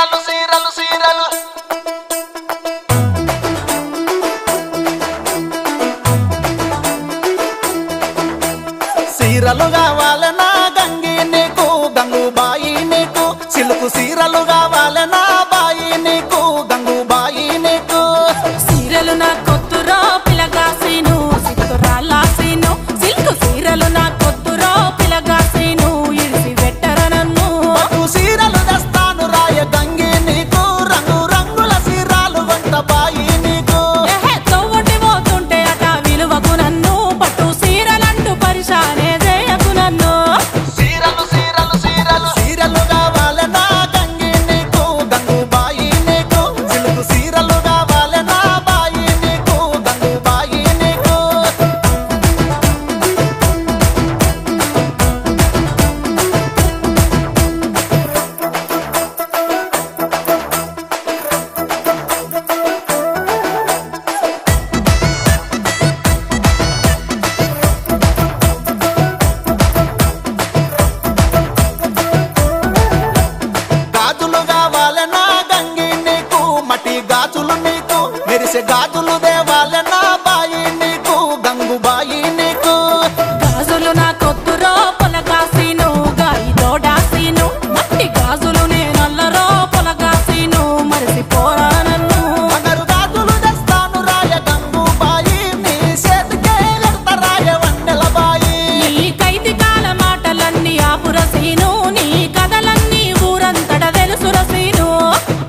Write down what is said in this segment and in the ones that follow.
సీరలు సీరలు సీరలు సీరలు కావాలనా గంగి నీకు గంగుబాయి నీకు సిలుకు సీరలు కావాలనా బాయి నీకు గంగుబాయి నీకు సీరలు నా కొత్తురో పిలగాసీను సిత్తురాలాసీను సిల్కు సీరలు నా కొత్తురో పిలగాసీను ఇడిసి వెట్టర నన్ను సీరలు తెస్తాను రాయ గంగి నీకు రంగు రంగుల సీరాలు వంట బాయి నీకు తోవటి పోతుంటే అట విలువకు నన్ను పట్టు సీరలంటూ పరిశానే చేయకు నన్ను సీరలు సీరలు సీరలు సీరలు కావాలనా గంగి నీకు గంగుబాయి నీకు సిలుకు సీరలు కావాలనా బాయి నీకు గంగుబాయి నీకు గాజులు కావాలనా గంగి నీకు మట్టి గాజులు నీకు మెరిసే గాజులు దేవాలనా బాయి నీకు గంగుబాయి నీకు గాజులు నా కొత్తురో పొలగాసీను గాయి దోడాసీను మట్టి గాజులు నేనల్లరో పొలగాసీను మరిసి పోరా నన్ను బంగారు గాజులు తెస్తాను రాయ గంగుబాయి నీ చేతికే ఎడత రాయ వన్నెల బాయి నీ కైతి కాల మాటలన్నీ ఆపురసీను నీ కథలన్నీ ఊరంతట తెలుసురసీను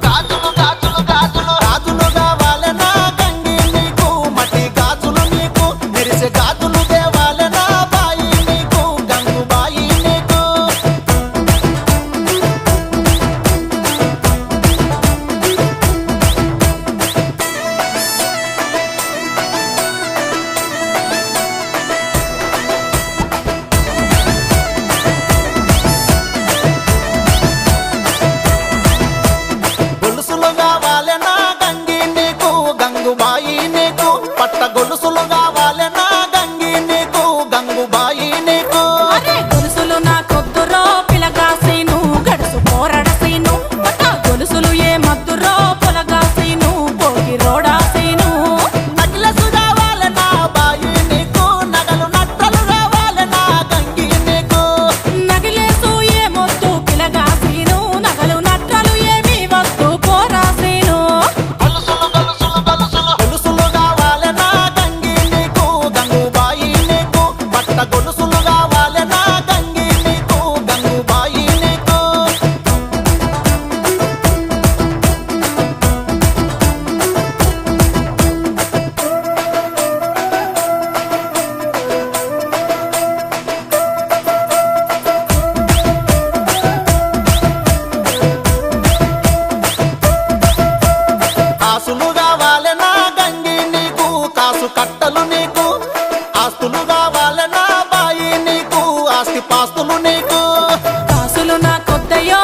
గాజులు గాజులు గాజులు గాజులు కావాలనా గంగి నీకు మట్టి గాజులు నీకు మెరిసే గాజులు దేవాలనా బాయి నీకు గంగుబాయి నీకు గొలుసులు కావాలనా గంగి నీకు గంగుబాయి నీకు పట్ట గొలుసులు కావాలనా గంగి నీకు గంగుబాయి నీకు అరే గొలుసులు నా కొద్దురో పిలగాసీను గడుసు పోరడసీను పట్ట గొలుసులు ఏ మద్దురో పొలగాసీను పోగి రోడాసీను నగిలసు కావాలనా బాయి నీకు నగలు నట్టలు కావాలనా గంగి నీకు నగిలేసు ఏ మొద్దు పిలగాసీను నగలు నట్టలు ఏమి వద్దు పోరాసీను గొలుసులు గొలుసులు గొలుసులు గొలుసులు కావాలనా గంగి నీకు గంగుబాయి నీకు పట్ట గొలుసులు కావాలనా గంగి నీకు గంగుబాయి నీకు కాసులు కావాలనా గంగి నీకు కాసు కట్టలు నీకు ఆస్తులు కావాలనా బాయి నీకు ఆస్తి పాస్తులు నీకు కాసులు నా కొద్దయో